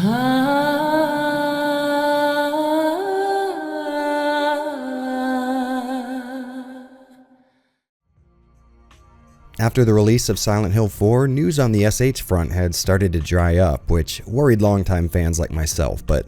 After the release of Silent Hill 4, news on the SH front had started to dry up, which worried longtime fans like myself, but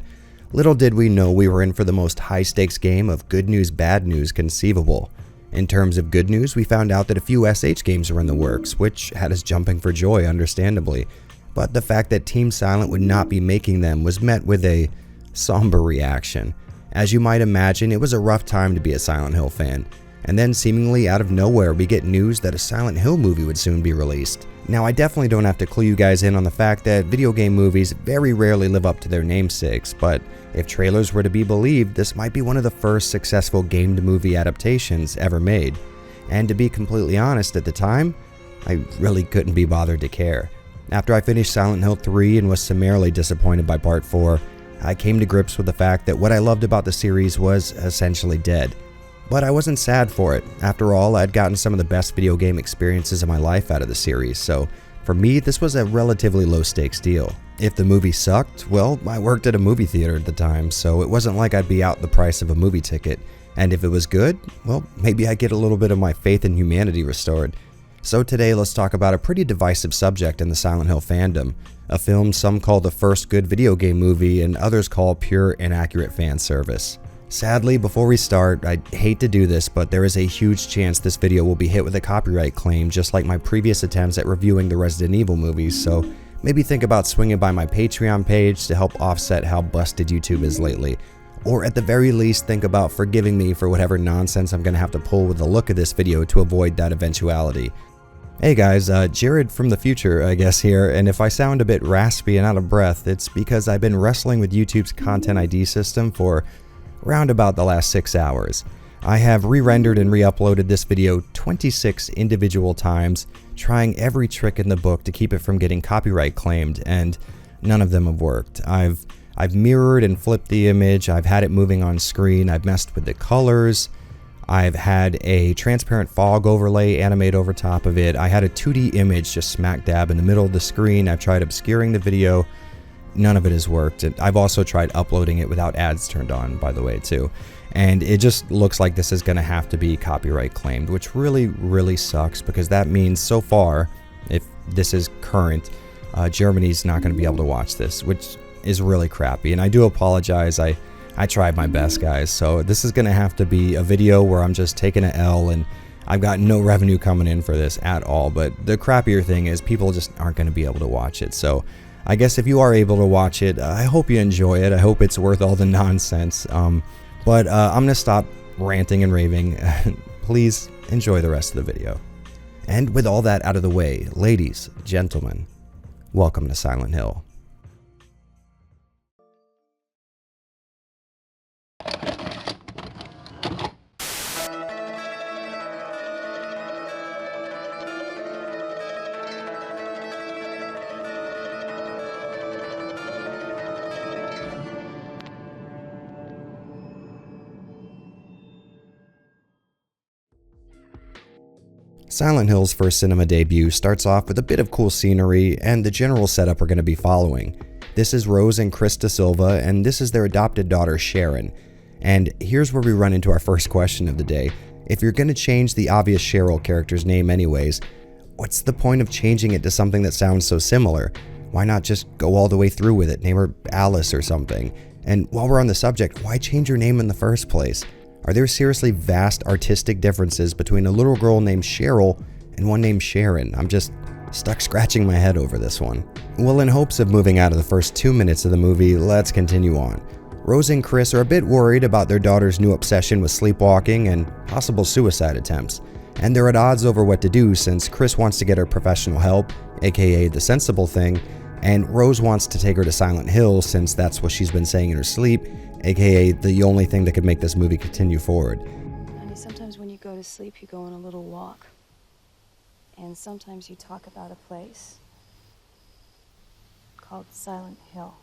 little did we know we were in for the most high-stakes game of good news, bad news conceivable. In terms of good news, we found out that a few SH games were in the works, which had us jumping for joy, understandably. But the fact that Team Silent would not be making them was met with a somber reaction. As you might imagine, it was a rough time to be a Silent Hill fan. And then seemingly out of nowhere, we get news that a Silent Hill movie would soon be released. Now, I definitely don't have to clue you guys in on the fact that video game movies very rarely live up to their namesakes, but if trailers were to be believed, this might be one of the first successful game-to-movie adaptations ever made. And to be completely honest, at the time, I really couldn't be bothered to care. After I finished Silent Hill 3 and was summarily disappointed by Part 4, I came to grips with the fact that what I loved about the series was essentially dead. But I wasn't sad for it. After all, I'd gotten some of the best video game experiences of my life out of the series, so for me, this was a relatively low-stakes deal. If the movie sucked, well, I worked at a movie theater at the time, so it wasn't like I'd be out the price of a movie ticket. And if it was good, well, maybe I'd get a little bit of my faith in humanity restored. So today, let's talk about a pretty divisive subject in the Silent Hill fandom, a film some call the first good video game movie and others call pure inaccurate fan service. Sadly, before we start, I hate to do this, but there is a huge chance this video will be hit with a copyright claim just like my previous attempts at reviewing the Resident Evil movies, so maybe think about swinging by my Patreon page to help offset how busted YouTube is lately. Or at the very least, think about forgiving me for whatever nonsense I'm going to have to pull with the look of this video to avoid that eventuality. Hey guys, Jared from the future, I guess here, and if I sound a bit raspy and out of breath, it's because I've been wrestling with YouTube's Content ID system for round about the last 6 hours. I have re-rendered and re-uploaded this video 26 individual times, trying every trick in the book to keep it from getting copyright claimed, and none of them have worked. I've mirrored and flipped the image, I've had it moving on screen, I've messed with the colors, I've had a transparent fog overlay animate over top of it, I had a 2D image just smack dab in the middle of the screen, I've tried obscuring the video. None of it has worked. I've also tried uploading it without ads turned on, by the way, too. And it just looks like this is going to have to be copyright claimed, which really sucks because that means so far, if this is current, Germany's not going to be able to watch this, which is really crappy. And I do apologize. I tried my best, guys. So this is going to have to be a video where I'm just taking an L and I've got no revenue coming in for this at all. But the crappier thing is people just aren't going to be able to watch it. So I guess if you are able to watch it, I hope you enjoy it. I hope it's worth all the nonsense. But I'm going to stop ranting and raving. Please enjoy the rest of the video. And with all that out of the way, ladies, gentlemen, welcome to Silent Hill. Silent Hill's first cinema debut starts off with a bit of cool scenery and the general setup we're going to be following. This is Rose and Chris Da Silva, and this is their adopted daughter Sharon. And here's where we run into our first question of the day. If you're going to change the obvious Cheryl character's name anyways, what's the point of changing it to something that sounds so similar? Why not just go all the way through with it, name her Alice or something? And while we're on the subject, why change her name in the first place? Are there seriously vast artistic differences between a little girl named Cheryl and one named Sharon? I'm just stuck scratching my head over this one. Well, in hopes of moving out of the first 2 minutes of the movie, let's continue on. Rose and Chris are a bit worried about their daughter's new obsession with sleepwalking and possible suicide attempts, and they're at odds over what to do since Chris wants to get her professional help, aka the sensible thing, and Rose wants to take her to Silent Hill since that's what she's been saying in her sleep, aka the only thing that could make this movie continue forward. Honey, sometimes when you go to sleep, you go on a little walk. And sometimes you talk about a place called Silent Hill.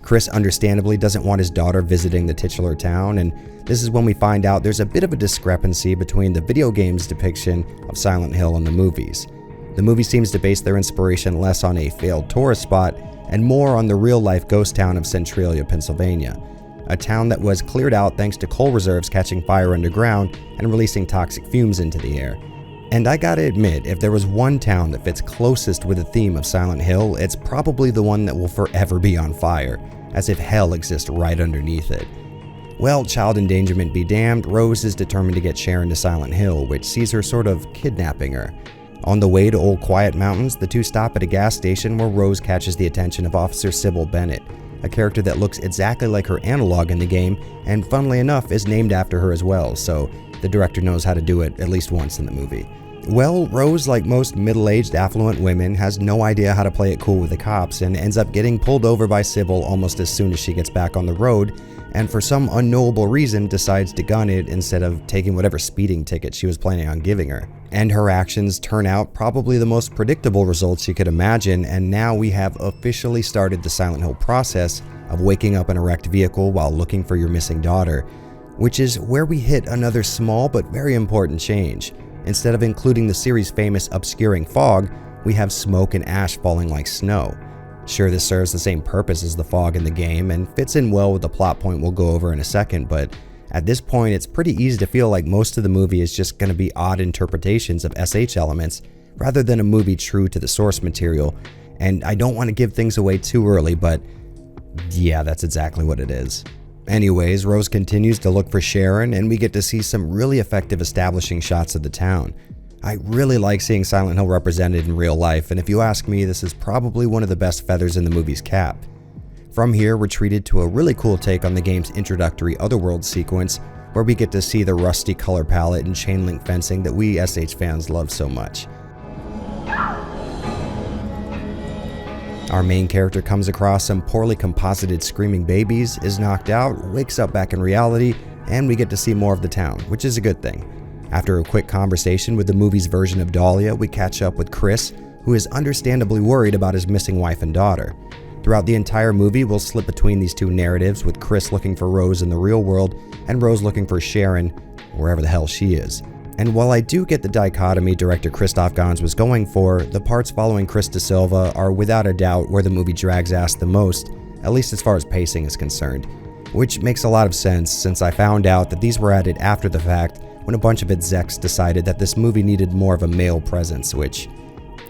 Chris understandably doesn't want his daughter visiting the titular town, and this is when we find out there's a bit of a discrepancy between the video game's depiction of Silent Hill and the movies. The movie seems to base their inspiration less on a failed tourist spot and more on the real-life ghost town of Centralia, Pennsylvania, a town that was cleared out thanks to coal reserves catching fire underground and releasing toxic fumes into the air. And I gotta admit, if there was one town that fits closest with the theme of Silent Hill, it's probably the one that will forever be on fire, as if hell exists right underneath it. Well, child endangerment be damned, Rose is determined to get Sharon to Silent Hill, which sees her sort of kidnapping her. On the way to Old Quiet Mountains, the two stop at a gas station where Rose catches the attention of Officer Sybil Bennett, a character that looks exactly like her analog in the game, and funnily enough is named after her as well, so the director knows how to do it at least once in the movie. Well, Rose, like most middle-aged affluent women, has no idea how to play it cool with the cops and ends up getting pulled over by Sybil almost as soon as she gets back on the road, and for some unknowable reason decides to gun it instead of taking whatever speeding ticket she was planning on giving her. And her actions turn out probably the most predictable results you could imagine, and now we have officially started the Silent Hill process of waking up in a wrecked vehicle while looking for your missing daughter, which is where we hit another small but very important change. Instead of including the series' famous obscuring fog, we have smoke and ash falling like snow. Sure, this serves the same purpose as the fog in the game and fits in well with the plot point we'll go over in a second, but at this point it's pretty easy to feel like most of the movie is just going to be odd interpretations of SH elements rather than a movie true to the source material, and I don't want to give things away too early, but yeah, that's exactly what it is. Anyways, Rose continues to look for Sharon, and we get to see some really effective establishing shots of the town. I really like seeing Silent Hill represented in real life, and if you ask me, this is probably one of the best feathers in the movie's cap. From here, we're treated to a really cool take on the game's introductory Otherworld sequence, where we get to see the rusty color palette and chain link fencing that we SH fans love so much. Our main character comes across some poorly composited screaming babies, is knocked out, wakes up back in reality, and we get to see more of the town, which is a good thing. After a quick conversation with the movie's version of Dahlia, we catch up with Chris, who is understandably worried about his missing wife and daughter. Throughout the entire movie, we'll slip between these two narratives, with Chris looking for Rose in the real world and Rose looking for Sharon, wherever the hell she is. And while I do get the dichotomy director Christoph Gans was going for, the parts following Chris De Silva are without a doubt where the movie drags ass the most, at least as far as pacing is concerned. Which makes a lot of sense, since I found out that these were added after the fact when a bunch of execs decided that this movie needed more of a male presence, which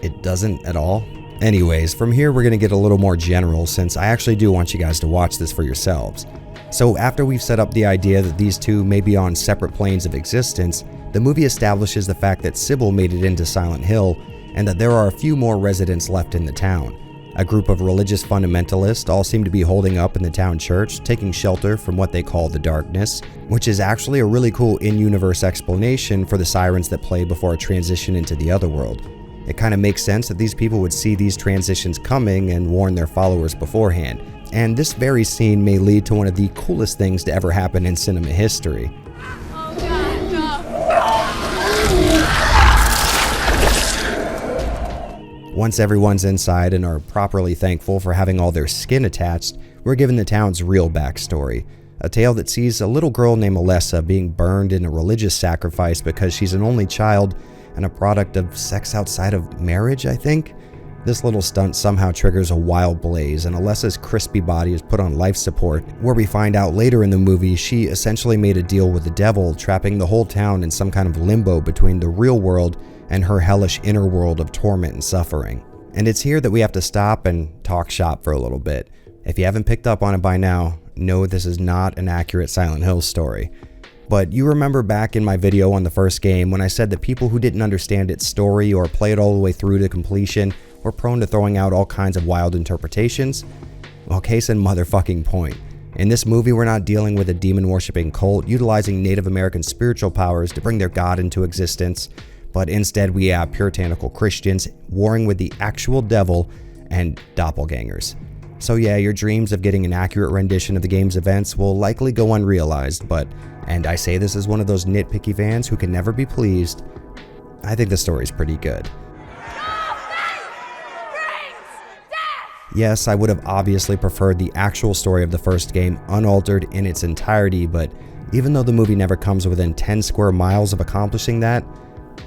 it doesn't at all. Anyways, from here we're going to get a little more general, since I actually do want you guys to watch this for yourselves. So after we've set up the idea that these two may be on separate planes of existence, the movie establishes the fact that Sybil made it into Silent Hill, and that there are a few more residents left in the town. A group of religious fundamentalists all seem to be holding up in the town church, taking shelter from what they call the darkness, which is actually a really cool in-universe explanation for the sirens that play before a transition into the other world. It kind of makes sense that these people would see these transitions coming and warn their followers beforehand, and this very scene may lead to one of the coolest things to ever happen in cinema history. Once everyone's inside and are properly thankful for having all their skin attached, we're given the town's real backstory. A tale that sees a little girl named Alessa being burned in a religious sacrifice because she's an only child and a product of sex outside of marriage, I think? This little stunt somehow triggers a wild blaze, and Alessa's crispy body is put on life support, where we find out later in the movie she essentially made a deal with the devil, trapping the whole town in some kind of limbo between the real world and her hellish inner world of torment and suffering. And it's here that we have to stop and talk shop for a little bit. If you haven't picked up on it by now, know this is not an accurate Silent Hill story. But you remember back in my video on the first game when I said that people who didn't understand its story or play it all the way through to completion were prone to throwing out all kinds of wild interpretations? Well, case in motherfucking point. In this movie, we're not dealing with a demon-worshipping cult utilizing Native American spiritual powers to bring their god into existence, but instead we have puritanical Christians warring with the actual devil and doppelgangers. So yeah, your dreams of getting an accurate rendition of the game's events will likely go unrealized, but, and I say this as one of those nitpicky fans who can never be pleased, I think the story's pretty good. Yes, I would have obviously preferred the actual story of the first game unaltered in its entirety, but even though the movie never comes within 10 square miles of accomplishing that,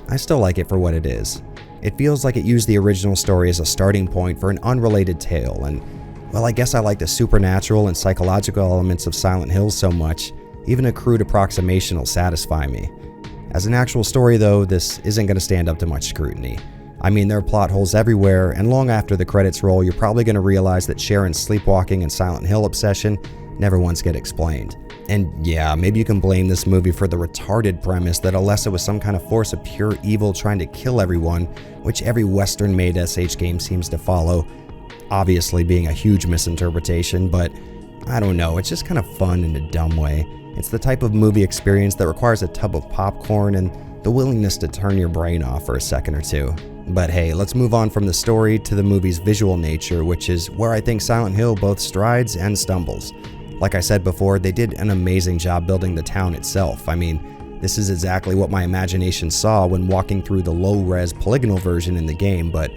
I still like it for what it is. It feels like it used the original story as a starting point for an unrelated tale, and Well, I guess I like the supernatural and psychological elements of Silent Hill so much, even a crude approximation will satisfy me. As an actual story though, this isn't going to stand up to much scrutiny. I mean, there are plot holes everywhere, and long after the credits roll, you're probably going to realize that Sharon's sleepwalking and Silent Hill obsession never once get explained. And yeah, maybe you can blame this movie for the retarded premise that Alessa was some kind of force of pure evil trying to kill everyone, which every Western-made SH game seems to follow, obviously being a huge misinterpretation, but I don't know, it's just kind of fun in a dumb way. It's the type of movie experience that requires a tub of popcorn and the willingness to turn your brain off for a second or two. But hey, let's move on from the story to the movie's visual nature, which is where I think Silent Hill both strides and stumbles. Like I said before, they did an amazing job building the town itself. I mean, this is exactly what my imagination saw when walking through the low-res polygonal version in the game, but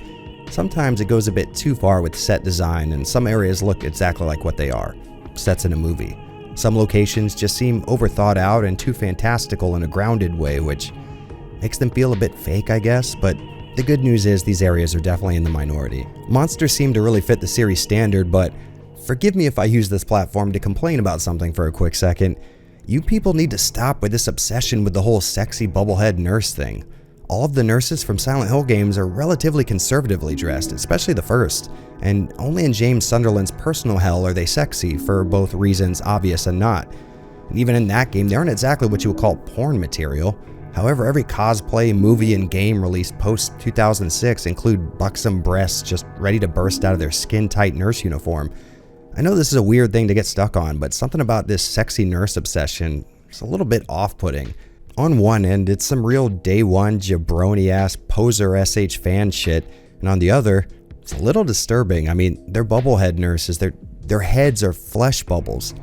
sometimes it goes a bit too far with set design, and some areas look exactly like what they are, sets in a movie. Some locations just seem overthought out and too fantastical in a grounded way, which makes them feel a bit fake, I guess, but the good news is these areas are definitely in the minority. Monsters seem to really fit the series standard, but forgive me if I use this platform to complain about something for a quick second. You people need to stop with this obsession with the whole sexy bubblehead nurse thing. All of the nurses from Silent Hill games are relatively conservatively dressed, especially the first, and only in James Sunderland's personal hell are they sexy, for both reasons obvious and not. And even in that game, they aren't exactly what you would call porn material. However, every cosplay, movie, and game released post-2006 include buxom breasts just ready to burst out of their skin-tight nurse uniform. I know this is a weird thing to get stuck on, but something about this sexy nurse obsession is a little bit off-putting. On one end, it's some real day one jabroni-ass poser SH fan shit, and on the other, it's a little disturbing. I mean, they're bubblehead nurses, their heads are flesh bubbles.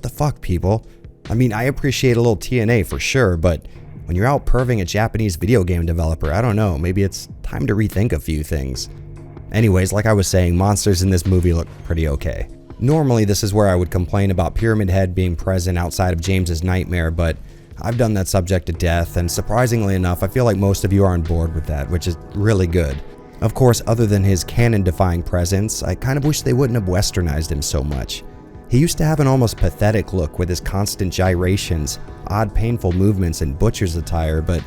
The fuck, people? I mean, I appreciate a little TNA for sure, but when you're out perving a Japanese video game developer, I don't know, maybe it's time to rethink a few things. Anyways, like I was saying, monsters in this movie look pretty okay. Normally, this is where I would complain about Pyramid Head being present outside of James's nightmare, but I've done that subject to death, and surprisingly enough, I feel like most of you are on board with that, which is really good. Of course, other than his canon-defying presence, I kind of wish they wouldn't have westernized him so much. He used to have an almost pathetic look with his constant gyrations, odd painful movements, and butcher's attire, but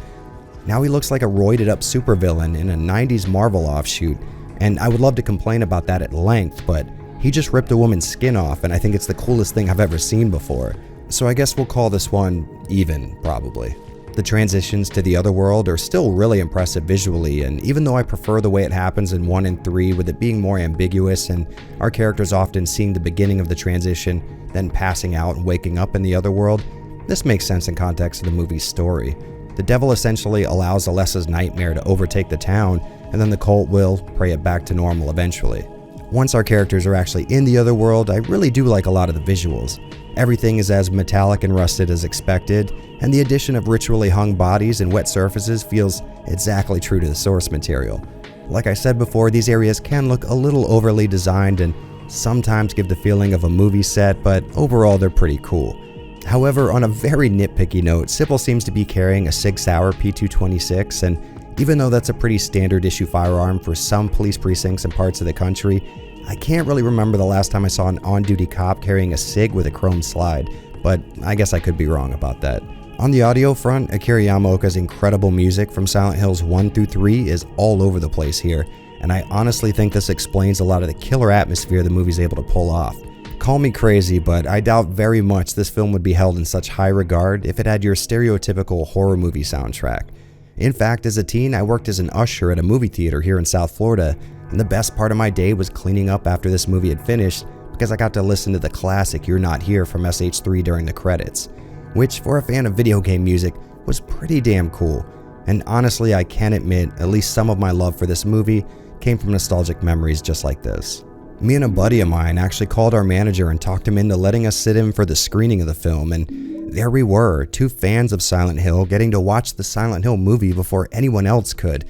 now he looks like a roided-up supervillain in a 90s Marvel offshoot, and I would love to complain about that at length, but he just ripped a woman's skin off, and I think it's the coolest thing I've ever seen before. So I guess we'll call this one even, probably. The transitions to the other world are still really impressive visually, and even though I prefer the way it happens in 1 and 3 with it being more ambiguous and our characters often seeing the beginning of the transition, then passing out and waking up in the other world, this makes sense in context of the movie's story. The devil essentially allows Alessa's nightmare to overtake the town, and then the cult will pray it back to normal eventually. Once our characters are actually in the other world, I really do like a lot of the visuals. Everything is as metallic and rusted as expected, and the addition of ritually hung bodies and wet surfaces feels exactly true to the source material. Like I said before, these areas can look a little overly designed and sometimes give the feeling of a movie set, but overall they're pretty cool. However, on a very nitpicky note, Sipple seems to be carrying a Sig Sauer P226, and even though that's a pretty standard issue firearm for some police precincts in parts of the country, I can't really remember the last time I saw an on-duty cop carrying a SIG with a chrome slide, but I guess I could be wrong about that. On the audio front, Akira Yamaoka's incredible music from Silent Hills 1 through 3 is all over the place here, and I honestly think this explains a lot of the killer atmosphere the movie's able to pull off. Call me crazy, but I doubt very much this film would be held in such high regard if it had your stereotypical horror movie soundtrack. In fact, as a teen, I worked as an usher at a movie theater here in South Florida, and the best part of my day was cleaning up after this movie had finished because I got to listen to the classic You're Not Here from SH3 during the credits, which for a fan of video game music was pretty damn cool. And honestly, I can admit at least some of my love for this movie came from nostalgic memories just like this. Me and a buddy of mine actually called our manager and talked him into letting us sit in for the screening of the film, and there we were, two fans of Silent Hill getting to watch the Silent Hill movie before anyone else could.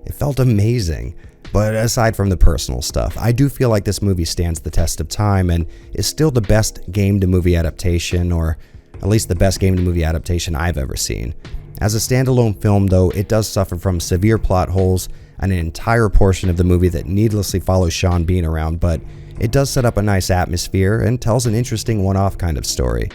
It felt amazing. But aside from the personal stuff, I do feel like this movie stands the test of time and is still the best game-to-movie adaptation, or at least the best game-to-movie adaptation I've ever seen. As a standalone film, though, it does suffer from severe plot holes and an entire portion of the movie that needlessly follows Sean Bean around, but it does set up a nice atmosphere and tells an interesting one-off kind of story.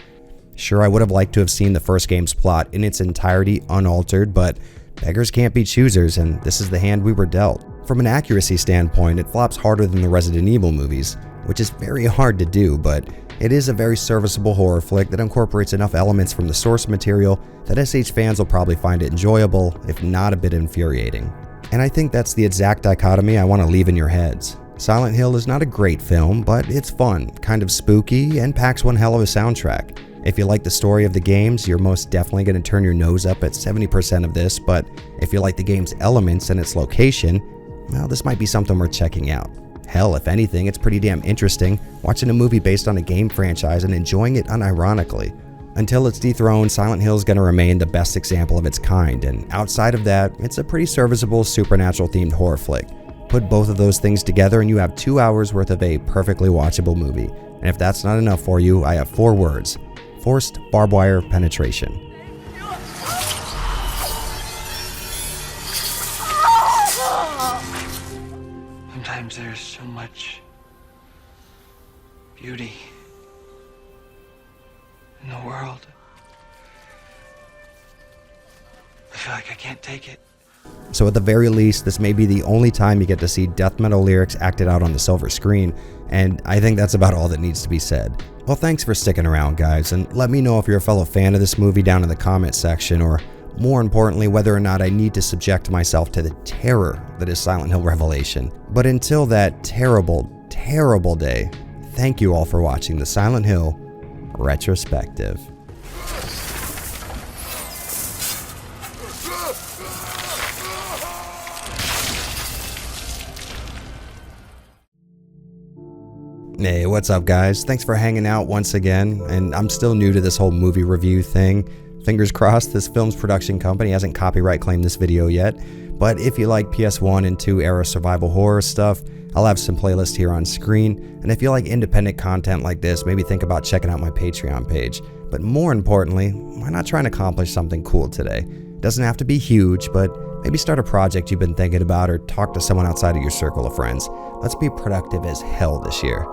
Sure, I would have liked to have seen the first game's plot in its entirety unaltered, but beggars can't be choosers, and this is the hand we were dealt. From an accuracy standpoint, it flops harder than the Resident Evil movies, which is very hard to do, but it is a very serviceable horror flick that incorporates enough elements from the source material that SH fans will probably find it enjoyable, if not a bit infuriating. And I think that's the exact dichotomy I want to leave in your heads. Silent Hill is not a great film, but it's fun, kind of spooky, and packs one hell of a soundtrack. If you like the story of the games, you're most definitely going to turn your nose up at 70% of this, but if you like the game's elements and its location, well, this might be something worth checking out. Hell, if anything, it's pretty damn interesting watching a movie based on a game franchise and enjoying it unironically. Until it's dethroned, Silent Hill is going to remain the best example of its kind, and outside of that, it's a pretty serviceable supernatural-themed horror flick. Put both of those things together and you have 2 hours worth of a perfectly watchable movie. And if that's not enough for you, I have 4 words. Forced barbed wire penetration. Sometimes there's so much beauty in the world. I feel like I can't take it. So at the very least, this may be the only time you get to see death metal lyrics acted out on the silver screen, and I think that's about all that needs to be said. Well, thanks for sticking around, guys, and let me know if you're a fellow fan of this movie down in the comment section, or more importantly, whether or not I need to subject myself to the terror that is Silent Hill Revelation. But until that terrible, terrible day, thank you all for watching the Silent Hill Retrospective. Hey, what's up, guys? Thanks for hanging out once again, and I'm still new to this whole movie review thing. Fingers crossed this film's production company hasn't copyright claimed this video yet, but if you like PS1 and 2 era survival horror stuff, I'll have some playlists here on screen, and if you like independent content like this, maybe think about checking out my Patreon page. But more importantly, why not try and accomplish something cool today? It doesn't have to be huge, but maybe start a project you've been thinking about or talk to someone outside of your circle of friends. Let's be productive as hell this year.